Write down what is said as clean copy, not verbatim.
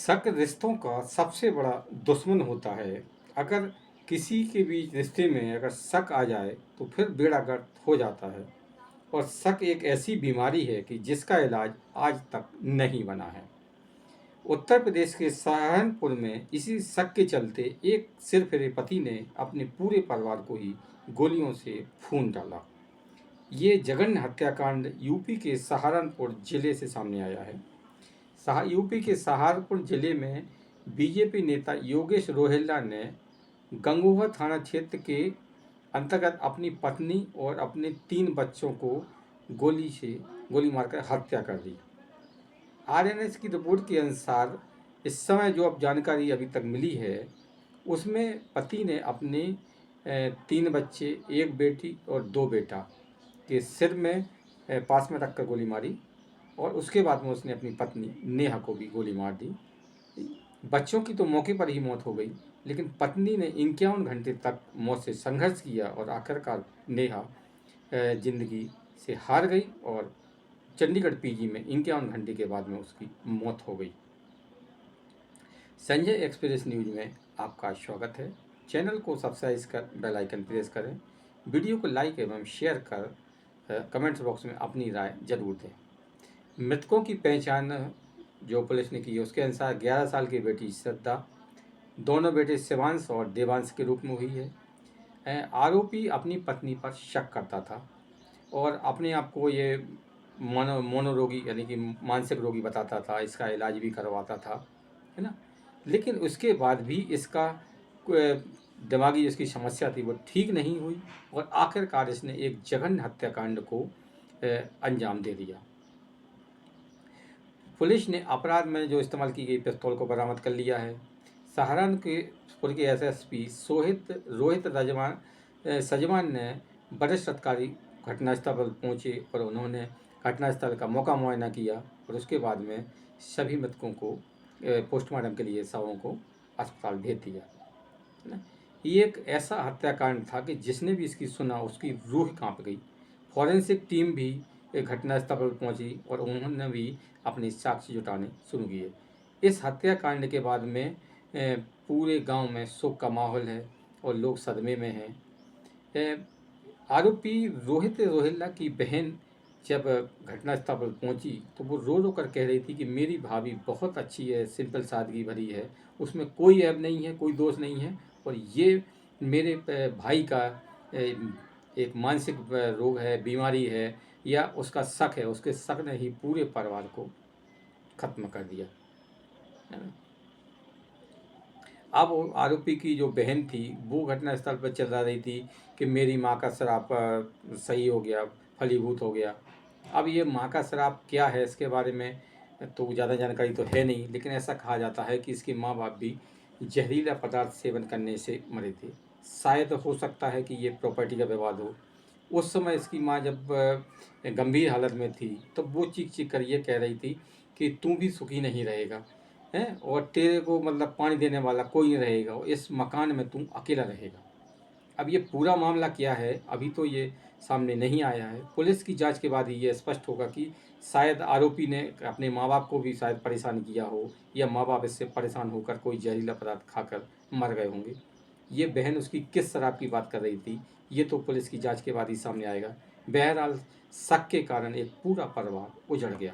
शक रिश्तों का सबसे बड़ा दुश्मन होता है। अगर किसी के बीच रिश्ते में अगर शक आ जाए तो फिर बेड़ा गर्क हो जाता है। और शक एक ऐसी बीमारी है कि जिसका इलाज आज तक नहीं बना है। उत्तर प्रदेश के सहारनपुर में इसी शक के चलते एक सिरफिरे पति ने अपने पूरे परिवार को ही गोलियों से भून डाला। ये जघन्य हत्याकांड यूपी के सहारनपुर जिले से सामने आया है। यूपी के सहारनपुर जिले में बीजेपी नेता योगेश रोहिल्ला ने गंगोहा थाना क्षेत्र के अंतर्गत अपनी पत्नी और अपने 3 बच्चों को गोली मारकर हत्या कर दी। आरएनएस की रिपोर्ट के अनुसार इस समय जो अब जानकारी अभी तक मिली है उसमें पति ने अपने 3 बच्चे, 1 बेटी और 2 बेटा के सिर में पास में रखकर गोली मारी और उसके बाद में उसने अपनी पत्नी नेहा को भी गोली मार दी। बच्चों की तो मौके पर ही मौत हो गई, लेकिन पत्नी ने 51 घंटे तक मौत से संघर्ष किया और आखिरकार नेहा जिंदगी से हार गई और चंडीगढ़ पीजी में 51 घंटे के बाद में उसकी मौत हो गई। संजय एक्सप्रेस न्यूज में आपका स्वागत है। चैनल को सब्सक्राइब कर बेल आइकन प्रेस करें। वीडियो को लाइक एवं शेयर कर कमेंट्स बॉक्स में अपनी राय जरूर दें। मृतकों की पहचान जो पुलिस ने की है उसके अनुसार 11 साल की बेटी श्रद्धा, दोनों बेटे शिवांश और देवांश के रूप में हुई है। आरोपी अपनी पत्नी पर शक करता था और अपने आप को ये मनोरोगी यानी कि मानसिक रोगी बताता था, इसका इलाज भी करवाता था, है ना। लेकिन उसके बाद भी इसका दिमागी जिसकी समस्या थी वो ठीक नहीं हुई और आखिरकार इसने एक जघन्य हत्याकांड को अंजाम दे दिया। पुलिस ने अपराध में जो इस्तेमाल की गई पिस्तौल को बरामद कर लिया है। सहारनपुर के एसएसपी रोहित सजमान ने वरिष्ठ अधिकारी घटनास्थल पर पहुंचे और उन्होंने घटनास्थल का मौका मुआयना किया और उसके बाद में सभी मृतकों को पोस्टमार्टम के लिए शवों को अस्पताल भेज दिया, है ना। ये एक ऐसा हत्याकांड था कि जिसने भी इसकी सुना उसकी रूह कांप गई। फॉरेंसिक टीम भी घटनास्थल पर पहुंची और उन्होंने भी अपनी साक्ष्य जुटाने शुरू किए। इस हत्याकांड के बाद में पूरे गांव में शोक का माहौल है और लोग सदमे में हैं। आरोपी रोहित रोहिल्ला की बहन जब घटनास्थल पर पहुंची तो वो रो रो कर कह रही थी कि मेरी भाभी बहुत अच्छी है, सिंपल सादगी भरी है, उसमें कोई ऐब नहीं है, कोई दोष नहीं है और ये मेरे भाई का एक मानसिक रोग है, बीमारी है या उसका शक है, उसके शक ने ही पूरे परिवार को खत्म कर दिया, है ना। अब आरोपी की जो बहन थी वो घटनास्थल पर चिल्ला रही थी कि मेरी माँ का श्राप सही हो गया, फलीभूत हो गया। अब ये माँ का श्राप क्या है इसके बारे में तो ज़्यादा जानकारी तो है नहीं, लेकिन ऐसा कहा जाता है कि इसके माँ बाप भी जहरीला पदार्थ सेवन करने से मरे थे। शायद हो सकता है कि ये प्रॉपर्टी का विवाद हो। उस समय इसकी माँ जब गंभीर हालत में थी तो वो चीख चीख कर ये कह रही थी कि तू भी सुखी नहीं रहेगा, हैं, और तेरे को मतलब पानी देने वाला कोई नहीं रहेगा और इस मकान में तू अकेला रहेगा। अब ये पूरा मामला क्या है अभी तो ये सामने नहीं आया है। पुलिस की जांच के बाद ही ये स्पष्ट होगा कि शायद आरोपी ने अपने माँ बाप को भी शायद परेशान किया हो या माँ बाप इससे परेशान होकर कोई जहरीला पदार्थ खाकर मर गए होंगे। ये बहन उसकी किस शराब की बात कर रही थी ये तो पुलिस की जांच के बाद ही सामने आएगा। बहरहाल शक के कारण एक पूरा परिवार उजड़ गया।